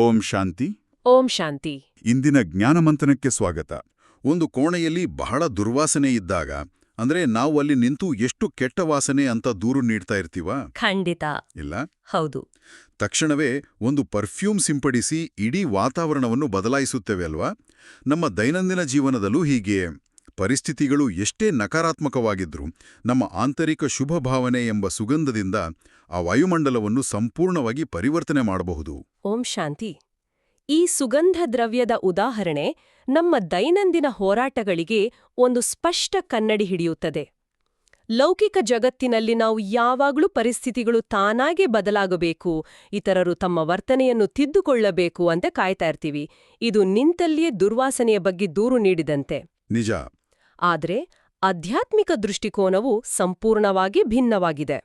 ಓಂ ಶಾಂತಿ. ಓಂ ಶಾಂತಿ. ಇಂದಿನ ಜ್ಞಾನಮಂಥನಕ್ಕೆ ಸ್ವಾಗತ. ಒಂದು ಕೋಣೆಯಲ್ಲಿ ಬಹಳ ದುರ್ವಾಸನೆ ಇದ್ದಾಗ, ಅಂದ್ರೆ ನಾವು ಅಲ್ಲಿ ನಿಂತು ಎಷ್ಟು ಕೆಟ್ಟ ವಾಸನೆ ಅಂತ ದೂರು ನೀಡ್ತಾ ಇರ್ತೀವಾ? ಖಂಡಿತ ಇಲ್ಲ. ಹೌದು. ತಕ್ಷಣವೇ ಒಂದು ಪರ್ಫ್ಯೂಮ್ ಸಿಂಪಡಿಸಿ ಇಡೀ ವಾತಾವರಣವನ್ನು ಬದಲಾಯಿಸುತ್ತೇವೆ ಅಲ್ವಾ? ನಮ್ಮ ದೈನಂದಿನ ಜೀವನದಲ್ಲೂ ಹೀಗೆ. ಪರಿಸ್ಥಿತಿಗಳು ಎಷ್ಟೇ ನಕಾರಾತ್ಮಕವಾಗಿದ್ರೂ ನಮ್ಮ ಆಂತರಿಕ ಶುಭ ಭಾವನೆ ಎಂಬ ಸುಗಂಧದಿಂದ ಆ ವಾಯುಮಂಡಲವನ್ನು ಸಂಪೂರ್ಣವಾಗಿ ಪರಿವರ್ತನೆ ಮಾಡಬಹುದು. ಓಂ ಶಾಂತಿ. ಈ ಸುಗಂಧ ದ್ರವ್ಯದ ಉದಾಹರಣೆ ನಮ್ಮ ದೈನಂದಿನ ಹೋರಾಟಗಳಿಗೆ ಒಂದು ಸ್ಪಷ್ಟ ಕನ್ನಡಿ ಹಿಡಿಯುತ್ತದೆ. ಲೌಕಿಕ ಜಗತ್ತಿನಲ್ಲಿ ನಾವು ಯಾವಾಗಲೂ ಪರಿಸ್ಥಿತಿಗಳು ತಾನಾಗೇ ಬದಲಾಗಬೇಕು, ಇತರರು ತಮ್ಮ ವರ್ತನೆಯನ್ನು ತಿದ್ದುಕೊಳ್ಳಬೇಕು ಅಂತ ಕಾಯ್ತಾ ಇರ್ತೀವಿ. ಇದು ನಿಂತಲ್ಲಿಯೇ ದುರ್ವಾಸನೆಯ ಬಗ್ಗೆ ದೂರು ನೀಡಿದಂತೆ. ನಿಜ. ಆದರೆ ಆಧ್ಯಾತ್ಮಿಕ ದೃಷ್ಟಿಕೋನವು ಸಂಪೂರ್ಣವಾಗಿ ಭಿನ್ನವಾಗಿದೆ.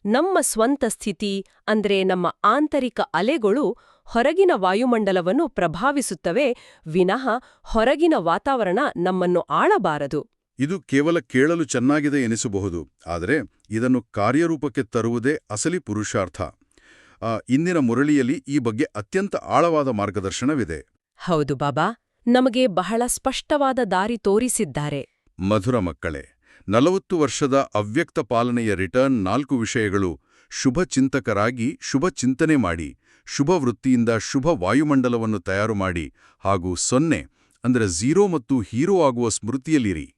ನಮ್ಮ ಸ್ವಂತ ಸ್ಥಿತಿ ಅಂದ್ರೆ ನಮ್ಮ ಆಂತರಿಕ ಅಲೆಗಳು ಹೊರಗಿನ ವಾಯುಮಂಡಲವನ್ನು ಪ್ರಭಾವಿಸುತ್ತವೆ ವಿನಃ ಹೊರಗಿನ ವಾತಾವರಣ ನಮ್ಮನ್ನು ಆಳಬಾರದು. ಇದು ಕೇವಲ ಕೇಳಲು ಚೆನ್ನಾಗಿದೆ ಎನಿಸಬಹುದು, ಆದರೆ ಇದನ್ನು ಕಾರ್ಯರೂಪಕ್ಕೆ ತರುವುದೇ ಅಸಲಿ ಪುರುಷಾರ್ಥ. ಇಂದಿನ ಮುರಳಿಯಲ್ಲಿ ಈ ಬಗ್ಗೆ ಅತ್ಯಂತ ಆಳವಾದ ಮಾರ್ಗದರ್ಶನವಿದೆ. ಹೌದು ಬಾಬಾ, ನಮಗೆ ಬಹಳ ಸ್ಪಷ್ಟವಾದ ದಾರಿ ತೋರಿಸಿದ್ದಾರೆ. ಮಧುರ ಮಕ್ಕಳೇ, 40 ವರ್ಷದ ಅವ್ಯಕ್ತ ಪಾಲನೆಯ ರಿಟರ್ನ್ 4 ವಿಷಯಗಳು: ಶುಭ ಚಿಂತಕರಾಗಿ ಶುಭ ಚಿಂತನೆ ಮಾಡಿ, ಶುಭ ವೃತ್ತಿಯಿಂದ ಶುಭ ವಾಯುಮಂಡಲವನ್ನು ತಯಾರು ಮಾಡಿ, ಹಾಗೂ 0 ಅಂದರೆ 0 ಮತ್ತು ಹೀರೋ ಆಗುವ ಸ್ಮೃತಿಯಲ್ಲಿರಿ.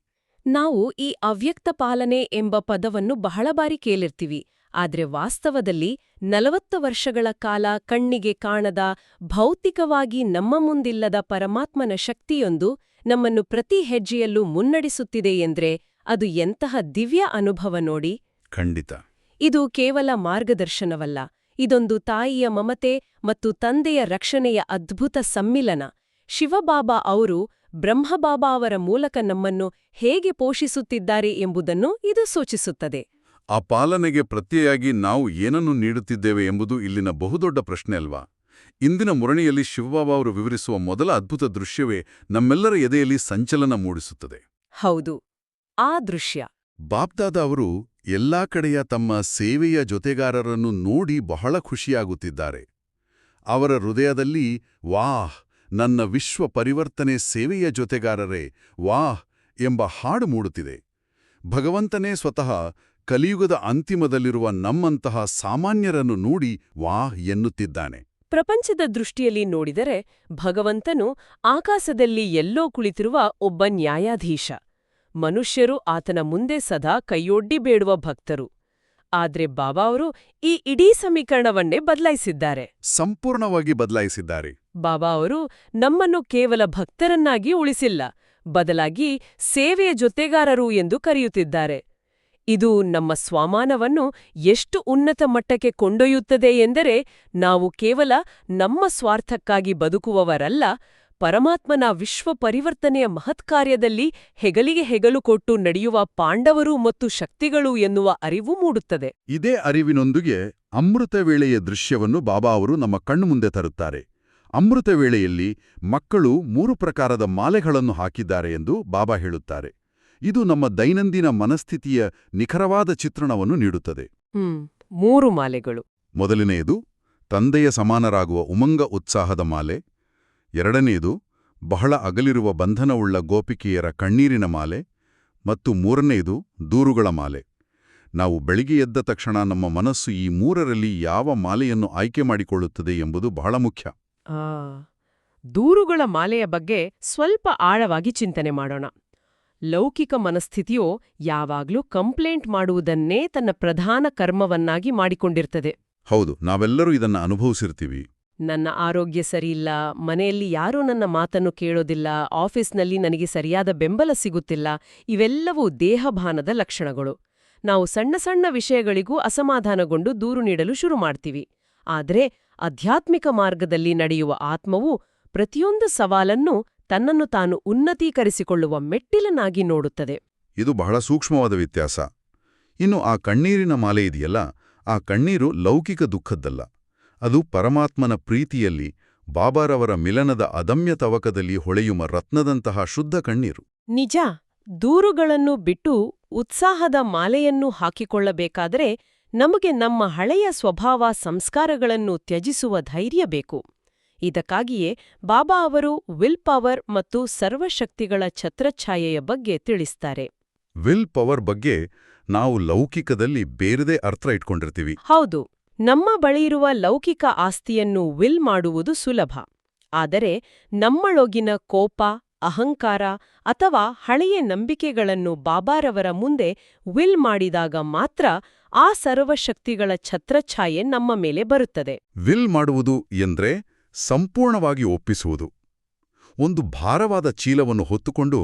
ನಾವು ಈ ಅವ್ಯಕ್ತ ಪಾಲನೆ ಎಂಬ ಪದವನ್ನು ಬಹಳ ಬಾರಿ ಕೇಳಿರ್ತೀವಿ. ಆದ್ರೆ ವಾಸ್ತವದಲ್ಲಿ 40 ವರ್ಷಗಳ ಕಾಲ ಕಣ್ಣಿಗೆ ಕಾಣದ, ಭೌತಿಕವಾಗಿ ನಮ್ಮ ಮುಂದಿಲ್ಲದ ಪರಮಾತ್ಮನ ಶಕ್ತಿಯೊಂದು ನಮ್ಮನ್ನು ಪ್ರತಿ ಹೆಜ್ಜೆಯಲ್ಲೂ ಮುನ್ನಡೆಸುತ್ತಿದೆ ಎಂದ್ರೆ ಅದು ಎಂತಹ ದಿವ್ಯ ಅನುಭವ ನೋಡಿ. ಖಂಡಿತ. ಇದು ಕೇವಲ ಮಾರ್ಗದರ್ಶನವಲ್ಲ, ಇದೊಂದು ತಾಯಿಯ ಮಮತೆ ಮತ್ತು ತಂದೆಯ ರಕ್ಷಣೆಯ ಅದ್ಭುತ ಸಮ್ಮಿಲನ. ಶಿವಬಾಬಾ ಅವರು ಬ್ರಹ್ಮಬಾಬಾ ಅವರ ಮೂಲಕ ನಮ್ಮನ್ನು ಹೇಗೆ ಪೋಷಿಸುತ್ತಿದ್ದಾರೆ ಎಂಬುದನ್ನು ಇದು ಸೂಚಿಸುತ್ತದೆ. ಆ ಪಾಲನೆಗೆ ಪ್ರತಿಯಾಗಿ ನಾವು ಏನನ್ನು ನೀಡುತ್ತಿದ್ದೇವೆ ಎಂಬುದು ಇಲ್ಲಿನ ಬಹುದೊಡ್ಡ ಪ್ರಶ್ನೆ ಅಲ್ವಾ? ಇಂದಿನ ಮುರಣಿಯಲ್ಲಿ ಶಿವಬಾಬಾ ಅವರು ವಿವರಿಸುವ ಮೊದಲ ಅದ್ಭುತ ದೃಶ್ಯವೇ ನಮ್ಮೆಲ್ಲರ ಎದೆಯಲ್ಲಿ ಸಂಚಲನ ಮೂಡಿಸುತ್ತದೆ. ಹೌದು, ಆ ದೃಶ್ಯ. ಬಾಪ್ದಾದ ಅವರು ಎಲ್ಲಾ ಕಡೆಯ ತಮ್ಮ ಸೇವೆಯ ಜೊತೆಗಾರರನ್ನು ನೋಡಿ ಬಹಳ ಖುಷಿಯಾಗುತ್ತಿದ್ದಾರೆ. ಅವರ ಹೃದಯದಲ್ಲಿ ವಾಹ್, ನನ್ನ ವಿಶ್ವ ಪರಿವರ್ತನೆ ಸೇವೆಯ ಜೊತೆಗಾರರೇ ವಾಹ್ ಎಂಬ ಹಾಡು ಮೂಡುತ್ತಿದೆ. ಭಗವಂತನೇ ಸ್ವತಃ ಕಲಿಯುಗದ ಅಂತಿಮದಲ್ಲಿರುವ ನಮ್ಮಂತಹ ಸಾಮಾನ್ಯರನ್ನು ನೋಡಿ ವಾಹ್ ಎನ್ನುತ್ತಿದ್ದಾನೆ. ಪ್ರಪಂಚದ ದೃಷ್ಟಿಯಲ್ಲಿ ನೋಡಿದರೆ ಭಗವಂತನು ಆಕಾಶದಲ್ಲಿ ಎಲ್ಲೋ ಕುಳಿತಿರುವ ಒಬ್ಬ ನ್ಯಾಯಾಧೀಶ. ಮನುಷ್ಯರು ಆತನ ಮುಂದೆ ಸದಾ ಕೈಯೊಡ್ಡಿ ಬೇಡುವ ಭಕ್ತರು. ಆದ್ರೆ ಬಾಬಾ ಅವರು ಈ ಇಡೀ ಸಮೀಕರಣವನ್ನೇ ಬದಲಾಯಿಸಿದ್ದಾರೆ. ಸಂಪೂರ್ಣವಾಗಿ ಬದಲಾಯಿಸಿದ್ದಾರೆ. ಬಾಬಾ ಅವರು ನಮ್ಮನ್ನು ಕೇವಲ ಭಕ್ತರನ್ನಾಗಿ ಉಳಿಸಿಲ್ಲ, ಬದಲಾಗಿ ಸೇವೆಯ ಜೊತೆಗಾರರು ಎಂದು ಕರೆಯುತ್ತಿದ್ದಾರೆ. ಇದು ನಮ್ಮ ಸ್ವಮಾನವನ್ನು ಎಷ್ಟು ಉನ್ನತ ಮಟ್ಟಕ್ಕೆ ಕೊಂಡೊಯ್ಯುತ್ತದೆ ಎಂದರೆ ನಾವು ಕೇವಲ ನಮ್ಮ ಸ್ವಾರ್ಥಕ್ಕಾಗಿ ಬದುಕುವವರಲ್ಲ, ಪರಮಾತ್ಮನ ವಿಶ್ವ ಪರಿವರ್ತನೆಯ ಮಹತ್ಕಾರ್ಯದಲ್ಲಿ ಹೆಗಲಿಗೆ ಹೆಗಲು ಕೊಟ್ಟು ನಡೆಯುವ ಪಾಂಡವರು ಮತ್ತು ಶಕ್ತಿಗಳು ಎನ್ನುವ ಅರಿವು ಮೂಡುತ್ತದೆ. ಇದೇ ಅರಿವಿನೊಂದಿಗೆ ಅಮೃತ ವೇಳೆಯ ದೃಶ್ಯವನ್ನು ಬಾಬಾ ಅವರು ನಮ್ಮ ಕಣ್ಣು ಮುಂದೆ ತರುತ್ತಾರೆ. ಅಮೃತ ವೇಳೆಯಲ್ಲಿ ಮಕ್ಕಳು 3 ಪ್ರಕಾರದ ಮಾಲೆಗಳನ್ನು ಹಾಕಿದ್ದಾರೆ ಎಂದು ಬಾಬಾ ಹೇಳುತ್ತಾರೆ. ಇದು ನಮ್ಮ ದೈನಂದಿನ ಮನಸ್ಥಿತಿಯ ನಿಖರವಾದ ಚಿತ್ರಣವನ್ನು ನೀಡುತ್ತದೆ. 3 ಮಾಲೆಗಳು. ಮೊದಲನೆಯದು ತಂದೆಯ ಸಮಾನರಾಗುವ ಉಮಂಗ ಉತ್ಸಾಹದ ಮಾಲೆ. ಎರಡನೆಯದು ಬಹಳ ಅಗಲಿರುವ ಬಂಧನವುಳ್ಳ ಗೋಪಿಕೆಯರ ಕಣ್ಣೀರಿನ ಮಾಲೆ. ಮತ್ತು 3ನೆಯದು ದೂರುಗಳ ಮಾಲೆ. ನಾವು ಬೆಳಿಗ್ಗೆ ಎದ್ದ ತಕ್ಷಣ ನಮ್ಮ ಮನಸ್ಸು ಈ 3ರಲ್ಲಿ ಯಾವ ಮಾಲೆಯನ್ನು ಆಯ್ಕೆ ಮಾಡಿಕೊಳ್ಳುತ್ತದೆ ಎಂಬುದು ಬಹಳ ಮುಖ್ಯ. ದೂರುಗಳ ಮಾಲೆಯ ಬಗ್ಗೆ ಸ್ವಲ್ಪ ಆಳವಾಗಿ ಚಿಂತನೆ ಮಾಡೋಣ. ಲೌಕಿಕ ಮನಸ್ಥಿತಿಯು ಯಾವಾಗ್ಲೂ ಕಂಪ್ಲೇಂಟ್ ಮಾಡುವುದನ್ನೇ ತನ್ನ ಪ್ರಧಾನ ಕರ್ಮವನ್ನಾಗಿ ಮಾಡಿಕೊಂಡಿರ್ತದೆ. ಹೌದು, ನಾವೆಲ್ಲರೂ ಇದನ್ನ ಅನುಭವಿಸಿರ್ತೀವಿ. ನನ್ನ ಆರೋಗ್ಯ ಸರಿಯಿಲ್ಲ, ಮನೆಯಲ್ಲಿ ಯಾರೂ ನನ್ನ ಮಾತನ್ನು ಕೇಳೋದಿಲ್ಲ, ಆಫೀಸ್ನಲ್ಲಿ ನನಗೆ ಸರಿಯಾದ ಬೆಂಬಲ ಸಿಗುತ್ತಿಲ್ಲ. ಇವೆಲ್ಲವೂ ದೇಹಭಾನದ ಲಕ್ಷಣಗಳು. ನಾವು ಸಣ್ಣ ಸಣ್ಣ ವಿಷಯಗಳಿಗೂ ಅಸಮಾಧಾನಗೊಂಡು ದೂರು ನೀಡಲು ಶುರು ಮಾಡ್ತೀವಿ. ಆದ್ರೆ ಆಧ್ಯಾತ್ಮಿಕ ಮಾರ್ಗದಲ್ಲಿ ನಡೆಯುವ ಆತ್ಮವು ಪ್ರತಿಯೊಂದು ಸವಾಲನ್ನು ತನ್ನನ್ನು ತಾನು ಉನ್ನತೀಕರಿಸಿಕೊಳ್ಳುವ ಮೆಟ್ಟಿಲನ್ನಾಗಿ ನೋಡುತ್ತದೆ. ಇದು ಬಹಳ ಸೂಕ್ಷ್ಮವಾದ ವ್ಯತ್ಯಾಸ. ಇನ್ನು ಆ ಕಣ್ಣೀರಿನ ಮಾಲೆ ಇದೆಯಲ್ಲ, ಆ ಕಣ್ಣೀರು ಲೌಕಿಕ ದುಃಖದ್ದಲ್ಲ. ಅದು ಪರಮಾತ್ಮನ ಪ್ರೀತಿಯಲ್ಲಿ, ಬಾಬಾರವರ ಮಿಲನದ ಅದಮ್ಯ ತವಕದಲ್ಲಿ ಹೊಳೆಯುವ ರತ್ನದಂತಹ ಶುದ್ಧ ಕಣ್ಣೀರು. ನಿಜ. ದೂರುಗಳನ್ನು ಬಿಟ್ಟು ಉತ್ಸಾಹದ ಮಾಲೆಯನ್ನು ಹಾಕಿಕೊಳ್ಳಬೇಕಾದರೆ ನಮಗೆ ನಮ್ಮ ಹಳೆಯ ಸ್ವಭಾವ ಸಂಸ್ಕಾರಗಳನ್ನು ತ್ಯಜಿಸುವ ಧೈರ್ಯ ಬೇಕು. ಇದಕ್ಕಾಗಿಯೇ ಬಾಬಾ ಅವರು ವಿಲ್ ಪವರ್ ಮತ್ತು ಸರ್ವಶಕ್ತಿಗಳ ಛತ್ರಛಾಯೆಯ ಬಗ್ಗೆ ತಿಳಿಸ್ತಾರೆ. ವಿಲ್ ಪವರ್ ಬಗ್ಗೆ ನಾವು ಲೌಕಿಕದಲ್ಲಿ ಬೇರೆದೇ ಅರ್ಥ ಇಟ್ಕೊಂಡಿರ್ತೀವಿ. ಹೌದು, ನಮ್ಮ ಬಳಿಯಿರುವ ಲೌಕಿಕ ಆಸ್ತಿಯನ್ನು ವಿಲ್ ಮಾಡುವುದು ಸುಲಭ. ಆದರೆ ನಮ್ಮಳೊಗಿನ ಕೋಪ, ಅಹಂಕಾರ ಅಥವಾ ಹಳೆಯ ನಂಬಿಕೆಗಳನ್ನು ಬಾಬಾರವರ ಮುಂದೆ ವಿಲ್ ಮಾಡಿದಾಗ ಮಾತ್ರ ಆ ಸರ್ವಶಕ್ತಿಗಳ ಛತ್ರಛಾಯೆ ನಮ್ಮ ಮೇಲೆ ಬರುತ್ತದೆ. ವಿಲ್ ಮಾಡುವುದು ಎಂದ್ರೆ ಸಂಪೂರ್ಣವಾಗಿ ಒಪ್ಪಿಸುವುದು. ಒಂದು ಭಾರವಾದ ಚೀಲವನ್ನು ಹೊತ್ತುಕೊಂಡು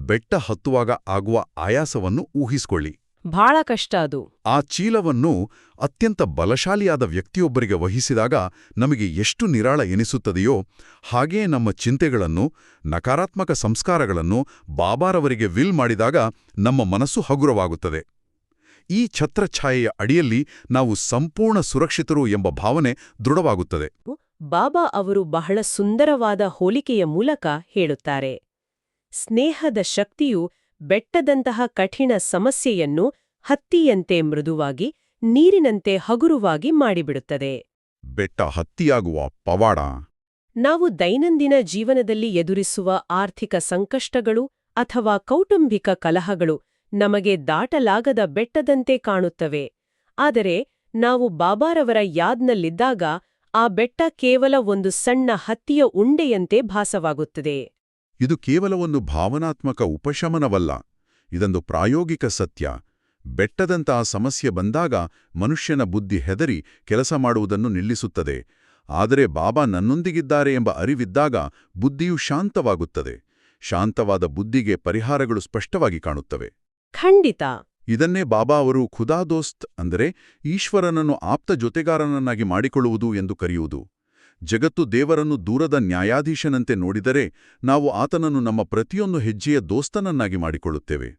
ಬೆಟ್ಟ ಹತ್ತುವಾಗ ಆಗುವ ಆಯಾಸವನ್ನು ಊಹಿಸಿಕೊಳ್ಳಿ. ಬಹಳ ಕಷ್ಟ ಅದು. ಆ ಚೀಲವನ್ನು ಅತ್ಯಂತ ಬಲಶಾಲಿಯಾದ ವ್ಯಕ್ತಿಯೊಬ್ಬರಿಗೆ ವಹಿಸಿದಾಗ ನಮಗೆ ಎಷ್ಟು ನಿರಾಳ ಎನಿಸುತ್ತದೆಯೋ ಹಾಗೇ ನಮ್ಮ ಚಿಂತೆಗಳನ್ನು, ನಕಾರಾತ್ಮಕ ಸಂಸ್ಕಾರಗಳನ್ನು ಬಾಬಾರವರಿಗೆ ವಿಲ್ ಮಾಡಿದಾಗ ನಮ್ಮ ಮನಸ್ಸು ಹಗುರವಾಗುತ್ತದೆ. ಈ ಛತ್ರಛಾಯೆಯ ಅಡಿಯಲ್ಲಿ ನಾವು ಸಂಪೂರ್ಣ ಸುರಕ್ಷಿತರು ಎಂಬ ಭಾವನೆ ದೃಢವಾಗುತ್ತದೆ. ಬಾಬಾ ಅವರು ಬಹಳ ಸುಂದರವಾದ ಹೋಲಿಕೆಯ ಮೂಲಕ ಹೇಳುತ್ತಾರೆ. ಸ್ನೇಹದ ಶಕ್ತಿಯು ಬೆಟ್ಟದಂತಹ ಕಠಿಣ ಸಮಸ್ಯೆಯನ್ನು ಹತ್ತಿಯಂತೆ ಮೃದುವಾಗಿ, ನೀರಿನಂತೆ ಹಗುರವಾಗಿ ಮಾಡಿಬಿಡುತ್ತದೆ. ಬೆಟ್ಟ ಹತ್ತಿಯಾಗುವ ಪವಾಡ. ನಾವು ದೈನಂದಿನ ಜೀವನದಲ್ಲಿ ಎದುರಿಸುವ ಆರ್ಥಿಕ ಸಂಕಷ್ಟಗಳು ಅಥವಾ ಕೌಟುಂಬಿಕ ಕಲಹಗಳು ನಮಗೆ ದಾಟಲಾಗದ ಬೆಟ್ಟದಂತೆ ಕಾಣುತ್ತವೆ. ಆದರೆ ನಾವು ಬಾಬಾರವರ ಯಾದ್ನಲ್ಲಿದ್ದಾಗ ಆ ಬೆಟ್ಟ ಕೇವಲ ಒಂದು ಸಣ್ಣ ಹತ್ತಿಯ ಉಂಡೆಯಂತೆ ಭಾಸವಾಗುತ್ತದೆ. ಇದು ಕೇವಲ ಒಂದು ಭಾವನಾತ್ಮಕ ಉಪಶಮನವಲ್ಲ, ಇದೊಂದು ಪ್ರಾಯೋಗಿಕ ಸತ್ಯ. ಬೆಟ್ಟದಂತಹ ಸಮಸ್ಯೆ ಬಂದಾಗ ಮನುಷ್ಯನ ಬುದ್ಧಿ ಹೆದರಿ ಕೆಲಸ ಮಾಡುವುದನ್ನು ನಿಲ್ಲಿಸುತ್ತದೆ. ಆದರೆ ಬಾಬಾ ನನ್ನೊಂದಿಗಿದ್ದಾರೆ ಎಂಬ ಅರಿವಿದ್ದಾಗ ಬುದ್ಧಿಯು ಶಾಂತವಾಗುತ್ತದೆ. ಶಾಂತವಾದ ಬುದ್ಧಿಗೆ ಪರಿಹಾರಗಳು ಸ್ಪಷ್ಟವಾಗಿ ಕಾಣುತ್ತವೆ. ಖಂಡಿತ. ಇದನ್ನೇ ಬಾಬಾ ಅವರು ಖುದಾ ದೋಸ್ತ್ ಅಂದರೆ ಈಶ್ವರನನ್ನು ಆಪ್ತ ಜೊತೆಗಾರನನ್ನಾಗಿ ಮಾಡಿಕೊಳ್ಳುವುದು ಎಂದು ಕರೆಯುವುದು. ಜಗತ್ತು ದೇವರನ್ನು ದೂರದ ನ್ಯಾಯಾಧೀಶನಂತೆ ನೋಡಿದರೆ ನಾವು ಆತನನ್ನು ನಮ್ಮ ಪ್ರತಿಯೊಂದು ಹೆಜ್ಜೆಯ ದೋಸ್ತನನ್ನಾಗಿ ಮಾಡಿಕೊಳ್ಳುತ್ತೇವೆ.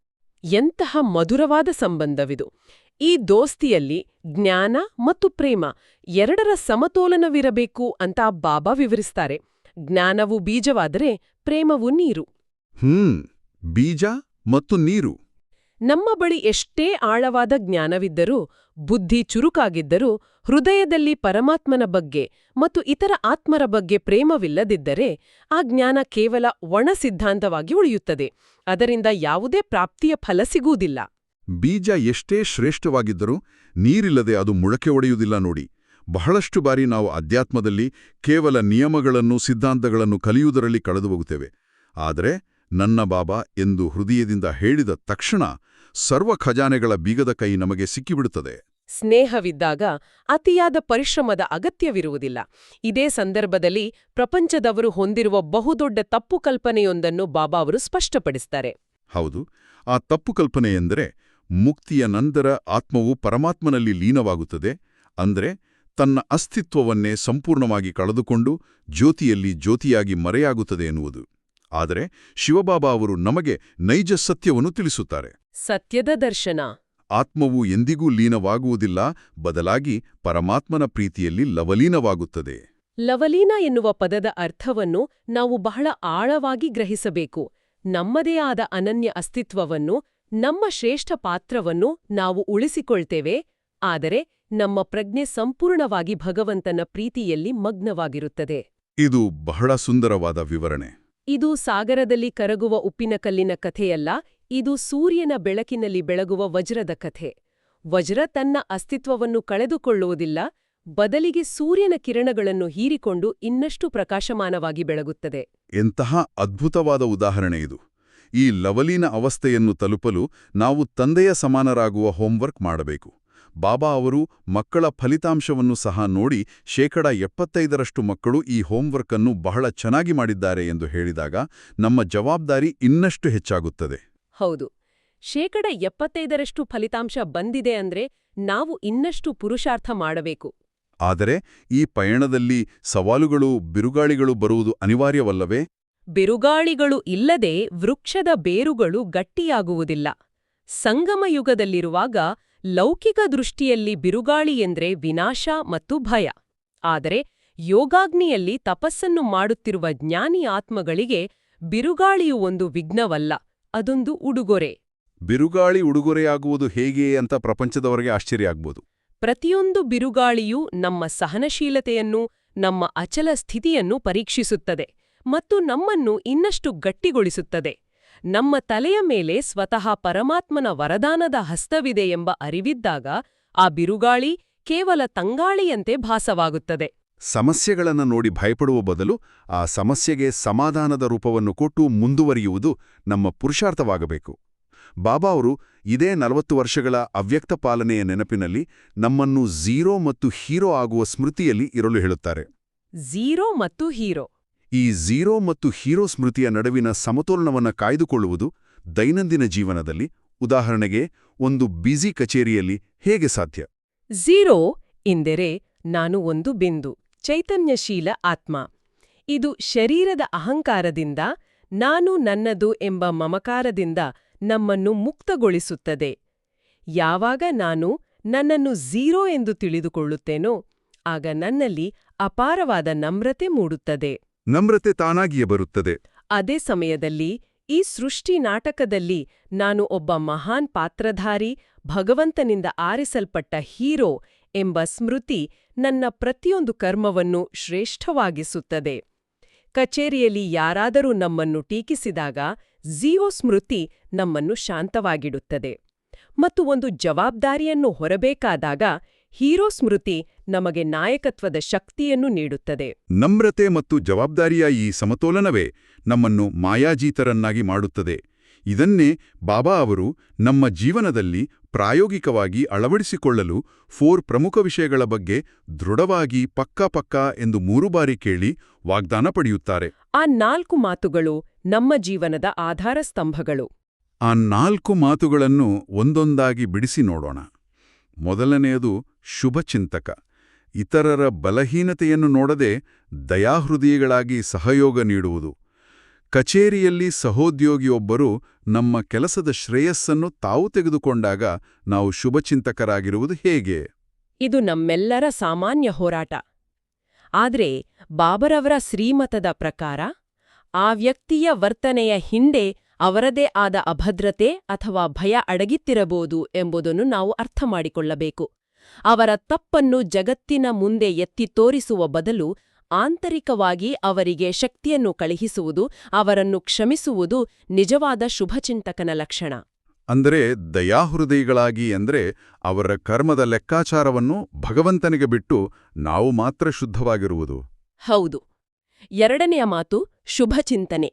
ಎಂತಹ ಮಧುರವಾದ ಸಂಬಂಧವಿದು. ಈ ದೋಸ್ತಿಯಲ್ಲಿ ಜ್ಞಾನ ಮತ್ತು ಪ್ರೇಮ ಎರಡರ ಸಮತೋಲನವಿರಬೇಕು ಅಂತ ಬಾಬಾ ವಿವರಿಸ್ತಾರೆ. ಜ್ಞಾನವು ಬೀಜವಾದರೆ ಪ್ರೇಮವು ನೀರು. ಬೀಜ ಮತ್ತು ನೀರು. ನಮ್ಮ ಬಳಿ ಎಷ್ಟೇ ಆಳವಾದ ಜ್ಞಾನವಿದ್ದರೂ, ಬುದ್ಧಿ ಚುರುಕಾಗಿದ್ದರೂ, ಹೃದಯದಲ್ಲಿ ಪರಮಾತ್ಮನ ಬಗ್ಗೆ ಮತ್ತು ಇತರ ಆತ್ಮರ ಬಗ್ಗೆ ಪ್ರೇಮವಿಲ್ಲದಿದ್ದರೆ ಆ ಜ್ಞಾನ ಕೇವಲ ಒಣ ಸಿದ್ಧಾಂತವಾಗಿ ಉಳಿಯುತ್ತದೆ. ಅದರಿಂದ ಯಾವುದೇ ಪ್ರಾಪ್ತಿಯ ಫಲ ಸಿಗುವುದಿಲ್ಲ. ಬೀಜ ಎಷ್ಟೇ ಶ್ರೇಷ್ಠವಾಗಿದ್ದರೂ ನೀರಿಲ್ಲದೆ ಅದು ಮೊಳಕೆ ಒಡೆಯುವುದಿಲ್ಲ ನೋಡಿ. ಬಹಳಷ್ಟು ಬಾರಿ ನಾವು ಅಧ್ಯಾತ್ಮದಲ್ಲಿ ಕೇವಲ ನಿಯಮಗಳನ್ನು, ಸಿದ್ಧಾಂತಗಳನ್ನು ಕಲಿಯುವುದರಲ್ಲಿ ಕಳೆದು ಹೋಗುತ್ತೇವೆ. ಆದರೆ ನನ್ನ ಬಾಬಾ ಎಂದು ಹೃದಯದಿಂದ ಹೇಳಿದ ತಕ್ಷಣ ಸರ್ವ ಖಜಾನೆಗಳ ಬೀಗದ ಕೈ ನಮಗೆ ಸಿಕ್ಕಿಬಿಡುತ್ತದೆ. ಸ್ನೇಹವಿದ್ದಾಗ ಅತಿಯಾದ ಪರಿಶ್ರಮದ ಅಗತ್ಯವಿರುವುದಿಲ್ಲ. ಇದೇ ಸಂದರ್ಭದಲ್ಲಿ ಪ್ರಪಂಚದವರು ಹೊಂದಿರುವ ಬಹುದೊಡ್ಡ ತಪ್ಪು ಕಲ್ಪನೆಯೊಂದನ್ನು ಬಾಬಾ ಅವರು ಸ್ಪಷ್ಟಪಡಿಸ್ತಾರೆ. ಹೌದು, ಆ ತಪ್ಪು ಕಲ್ಪನೆ ಎಂದರೆ ಮುಕ್ತಿಯ ನಂತರ ಆತ್ಮವು ಪರಮಾತ್ಮನಲ್ಲಿ ಲೀನವಾಗುತ್ತದೆ, ಅಂದರೆ ತನ್ನ ಅಸ್ತಿತ್ವವನ್ನೇ ಸಂಪೂರ್ಣವಾಗಿ ಕಳೆದುಕೊಂಡು ಜ್ಯೋತಿಯಲ್ಲಿ ಜ್ಯೋತಿಯಾಗಿ ಮರೆಯಾಗುತ್ತದೆ ಎನ್ನುವುದು. ಆದರೆ ಶಿವಬಾಬಾ ಅವರು ನಮಗೆ ನೈಜ ಸತ್ಯವನ್ನು ತಿಳಿಸುತ್ತಾರೆ. ಸತ್ಯದ ದರ್ಶನ. ಆತ್ಮವು ಎಂದಿಗೂ ಲೀನವಾಗುವುದಿಲ್ಲ, ಬದಲಾಗಿ ಪರಮಾತ್ಮನ ಪ್ರೀತಿಯಲ್ಲಿ ಲವಲೀನವಾಗುತ್ತದೆ. ಲವಲೀನ ಎನ್ನುವ ಪದದ ಅರ್ಥವನ್ನು ನಾವು ಬಹಳ ಆಳವಾಗಿ ಗ್ರಹಿಸಬೇಕು. ನಮ್ಮದೇ ಆದ ಅನನ್ಯ ಅಸ್ತಿತ್ವವನ್ನು, ನಮ್ಮ ಶ್ರೇಷ್ಠ ಪಾತ್ರವನ್ನು ನಾವು ಉಳಿಸಿಕೊಳ್ತೇವೆ, ಆದರೆ ನಮ್ಮ ಪ್ರಜ್ಞೆ ಸಂಪೂರ್ಣವಾಗಿ ಭಗವಂತನ ಪ್ರೀತಿಯಲ್ಲಿ ಮಗ್ನವಾಗಿರುತ್ತದೆ. ಇದು ಬಹಳ ಸುಂದರವಾದ ವಿವರಣೆ. ಇದು ಸಾಗರದಲ್ಲಿ ಕರಗುವ ಉಪ್ಪಿನಕಲ್ಲಿನ ಕಥೆಯಲ್ಲ, ಇದು ಸೂರ್ಯನ ಬೆಳಕಿನಲ್ಲಿ ಬೆಳಗುವ ವಜ್ರದ ಕಥೆ. ವಜ್ರ ತನ್ನ ಅಸ್ತಿತ್ವವನ್ನು ಕಳೆದುಕೊಳ್ಳುವುದಿಲ್ಲ, ಬದಲಿಗೆ ಸೂರ್ಯನ ಕಿರಣಗಳನ್ನು ಹೀರಿಕೊಂಡು ಇನ್ನಷ್ಟು ಪ್ರಕಾಶಮಾನವಾಗಿ ಬೆಳಗುತ್ತದೆ. ಎಂತಹ ಅದ್ಭುತವಾದ ಉದಾಹರಣೆ ಇದು. ಈ ಲವಲೀನ ಅವಸ್ಥೆಯನ್ನು ತಲುಪಲು ನಾವು ತಂದೆಯ ಸಮಾನರಾಗುವ ಹೋಂವರ್ಕ್ ಮಾಡಬೇಕು. ಬಾಬಾ ಅವರು ಮಕ್ಕಳ ಫಲಿತಾಂಶವನ್ನು ಸಹ ನೋಡಿ 75% ಮಕ್ಕಳು ಈ ಹೋಂವರ್ಕ್ ಅನ್ನು ಬಹಳ ಚೆನ್ನಾಗಿ ಮಾಡಿದ್ದಾರೆ ಎಂದು ಹೇಳಿದಾಗ ನಮ್ಮ ಜವಾಬ್ದಾರಿ ಇನ್ನಷ್ಟು ಹೆಚ್ಚಾಗುತ್ತದೆ. ಹೌದು, 75% ಫಲಿತಾಂಶ ಬಂದಿದೆ ಅಂದ್ರೆ ನಾವು ಇನ್ನಷ್ಟು ಪುರುಷಾರ್ಥ ಮಾಡಬೇಕು. ಆದರೆ ಈ ಪಯಣದಲ್ಲಿ ಸವಾಲುಗಳು, ಬಿರುಗಾಳಿಗಳು ಬರುವುದು ಅನಿವಾರ್ಯವಲ್ಲವೇ? ಬಿರುಗಾಳಿಗಳು ಇಲ್ಲದೆ ವೃಕ್ಷದ ಬೇರುಗಳು ಗಟ್ಟಿಯಾಗುವುದಿಲ್ಲ. ಸಂಗಮಯುಗದಲ್ಲಿರುವಾಗ ಲೌಕಿಕ ದೃಷ್ಟಿಯಲ್ಲಿ ಬಿರುಗಾಳಿ ಎಂದ್ರೆ ವಿನಾಶ ಮತ್ತು ಭಯ. ಆದರೆ ಯೋಗಾಗ್ನಿಯಲ್ಲಿ ತಪಸ್ಸನ್ನು ಮಾಡುತ್ತಿರುವ ಜ್ಞಾನಿ ಆತ್ಮಗಳಿಗೆ ಬಿರುಗಾಳಿಯು ಒಂದು ವಿಘ್ನವಲ್ಲ, ಅದೊಂದು ಉಡುಗೊರೆ. ಬಿರುಗಾಳಿ ಉಡುಗೊರೆಯಾಗುವುದು ಹೇಗೆ ಅಂತ ಪ್ರಪಂಚದವರೆಗೆ ಆಶ್ಚರ್ಯ ಆಗ್ಬೋದು. ಪ್ರತಿಯೊಂದು ಬಿರುಗಾಳಿಯೂ ನಮ್ಮ ಸಹನಶೀಲತೆಯನ್ನು, ನಮ್ಮ ಅಚಲ ಸ್ಥಿತಿಯನ್ನು ಪರೀಕ್ಷಿಸುತ್ತದೆ ಮತ್ತು ನಮ್ಮನ್ನು ಇನ್ನಷ್ಟು ಗಟ್ಟಿಗೊಳಿಸುತ್ತದೆ. ನಮ್ಮ ತಲೆಯ ಮೇಲೆ ಸ್ವತಃ ಪರಮಾತ್ಮನ ವರದಾನದ ಹಸ್ತವಿದೆ ಎಂಬ ಅರಿವಿದ್ದಾಗ ಆ ಬಿರುಗಾಳಿ ಕೇವಲ ತಂಗಾಳಿಯಂತೆ ಭಾಸವಾಗುತ್ತದೆ. ಸಮಸ್ಯೆಗಳನ್ನು ನೋಡಿ ಭಯಪಡುವ ಬದಲು ಆ ಸಮಸ್ಯೆಗೆ ಸಮಾಧಾನದ ರೂಪವನ್ನು ಕೊಟ್ಟು ಮುಂದುವರಿಯುವುದು ನಮ್ಮ ಪುರುಷಾರ್ಥವಾಗಬೇಕು. ಬಾಬಾ ಅವರು ಇದೇ 40 ವರ್ಷಗಳ ಅವ್ಯಕ್ತ ಪಾಲನೆಯ ನೆನಪಿನಲ್ಲಿ ನಮ್ಮನ್ನು ಝೀರೋ ಮತ್ತು ಹೀರೋ ಆಗುವ ಸ್ಮೃತಿಯಲ್ಲಿ ಇರಲು ಹೇಳುತ್ತಾರೆ. ಝೀರೋ ಮತ್ತು ಹೀರೋ. ಈ ಝೀರೋ ಮತ್ತು ಹೀರೋ ಸ್ಮೃತಿಯ ನಡುವಿನ ಸಮತೋಲನವನ್ನು ಕಾಯ್ದುಕೊಳ್ಳುವುದು ದೈನಂದಿನ ಜೀವನದಲ್ಲಿ, ಉದಾಹರಣೆಗೆ ಒಂದು ಬ್ಯುಸಿ ಕಚೇರಿಯಲ್ಲಿ ಹೇಗೆ ಸಾಧ್ಯ? ಝೀರೋ ಎಂದರೆ ನಾನು ಒಂದು ಬಿಂದು, ಚೈತನ್ಯಶೀಲ ಆತ್ಮ. ಇದು ಶರೀರದ ಅಹಂಕಾರದಿಂದ, ನಾನು ನನ್ನದು ಎಂಬ ಮಮಕಾರದಿಂದ ನಮ್ಮನ್ನು ಮುಕ್ತಗೊಳಿಸುತ್ತದೆ. ಯಾವಾಗ ನಾನು ನನ್ನನ್ನು ಝೀರೋ ಎಂದು ತಿಳಿದುಕೊಳ್ಳುತ್ತೇನೋ ಆಗ ನನ್ನಲ್ಲಿ ಅಪಾರವಾದ ನಮ್ರತೆ ಮೂಡುತ್ತದೆ. ನಮ್ರತೆ ತಾನಾಗಿಯೇ ಬರುತ್ತದೆ. ಅದೇ ಸಮಯದಲ್ಲಿ ಈ ಸೃಷ್ಟಿ ನಾಟಕದಲ್ಲಿ ನಾನು ಒಬ್ಬ ಮಹಾನ್ ಪಾತ್ರಧಾರಿ, ಭಗವಂತನಿಂದ ಆರಿಸಲ್ಪಟ್ಟ ಹೀರೋ ಎಂಬ ಸ್ಮೃತಿ ನನ್ನ ಪ್ರತಿಯೊಂದು ಕರ್ಮವನ್ನು ಶ್ರೇಷ್ಠವಾಗಿಸುತ್ತದೆ. ಕಚೇರಿಯಲ್ಲಿ ಯಾರಾದರೂ ನಮ್ಮನ್ನು ಟೀಕಿಸಿದಾಗ ಝೀರೋ ಸ್ಮೃತಿ ನಮ್ಮನ್ನು ಶಾಂತವಾಗಿಡುತ್ತದೆ. ಮತ್ತು ಒಂದು ಜವಾಬ್ದಾರಿಯನ್ನು ಹೊರಬೇಕಾದಾಗ ಹೀರೋ ಸ್ಮೃತಿ ನಮಗೆ ನಾಯಕತ್ವದ ಶಕ್ತಿಯನ್ನು ನೀಡುತ್ತದೆ. ನಮ್ರತೆ ಮತ್ತು ಜವಾಬ್ದಾರಿಯ ಈ ಸಮತೋಲನವೇ ನಮ್ಮನ್ನು ಮಾಯಾಜೀತರನ್ನಾಗಿ ಮಾಡುತ್ತದೆ. ಇದನ್ನೇ ಬಾಬಾ ಅವರು ನಮ್ಮ ಜೀವನದಲ್ಲಿ ಪ್ರಾಯೋಗಿಕವಾಗಿ ಅಳವಡಿಸಿಕೊಳ್ಳಲು 4 ಪ್ರಮುಖ ವಿಷಯಗಳ ಬಗ್ಗೆ ದೃಢವಾಗಿ ಪಕ್ಕಾ ಎಂದು 3 ಬಾರಿ ಕೇಳಿ ವಾಗ್ದಾನ ಪಡೆಯುತ್ತಾರೆ. ಆ 4 ಮಾತುಗಳು ನಮ್ಮ ಜೀವನದ ಆಧಾರ ಸ್ತಂಭಗಳು. ಆ 4 ಮಾತುಗಳನ್ನು ಒಂದೊಂದಾಗಿ ಬಿಡಿಸಿ ನೋಡೋಣ. ಮೊದಲನೆಯದು ಶುಭಚಿಂತಕ. ಇತರರ ಬಲಹೀನತೆಯನ್ನು ನೋಡದೆ ದಯಾಹೃದಯಿಗಳಾಗಿ ಸಹಯೋಗ ನೀಡುವುದು. ಕಚೇರಿಯಲ್ಲಿ ಸಹೋದ್ಯೋಗಿಯೊಬ್ಬರು ನಮ್ಮ ಕೆಲಸದ ಶ್ರೇಯಸ್ಸನ್ನು ತಾವು ತೆಗೆದುಕೊಂಡಾಗ ನಾವು ಶುಭಚಿಂತಕರಾಗಿರುವುದು ಹೇಗೆ? ಇದು ನಮ್ಮೆಲ್ಲರ ಸಾಮಾನ್ಯ ಹೋರಾಟ. ಆದ್ರೆ ಬಾಬರವರ ಶ್ರೀಮತದ ಪ್ರಕಾರ ಆ ವ್ಯಕ್ತಿಯ ವರ್ತನೆಯ ಹಿಂದೆ ಅವರದೇ ಆದ ಅಭದ್ರತೆ ಅಥವಾ ಭಯ ಅಡಗಿತ್ತಿರಬಹುದು ಎಂಬುದನ್ನು ನಾವು ಅರ್ಥಮಾಡಿಕೊಳ್ಳಬೇಕು. ಅವರ ತಪ್ಪನ್ನು ಜಗತ್ತಿನ ಮುಂದೆ ಎತ್ತಿ ತೋರಿಸುವ ಬದಲು ಆಂತರಿಕವಾಗಿ ಅವರಿಗೆ ಶಕ್ತಿಯನ್ನು ಕಳುಹಿಸುವುದು, ಅವರನ್ನು ಕ್ಷಮಿಸುವುದು ನಿಜವಾದ ಶುಭಚಿಂತಕನ ಲಕ್ಷಣ. ಅಂದರೆ ದಯಾಹೃದಯಿಗಳಾಗಿ ಎಂದರೆ ಅವರ ಕರ್ಮದ ಲೆಕ್ಕಾಚಾರವನ್ನು ಭಗವಂತನಿಗೆ ಬಿಟ್ಟು ನಾವು ಮಾತ್ರ ಶುದ್ಧವಾಗಿರುವುದು. ಹೌದು. ಎರಡನೆಯ ಮಾತು ಶುಭಚಿಂತನೆ.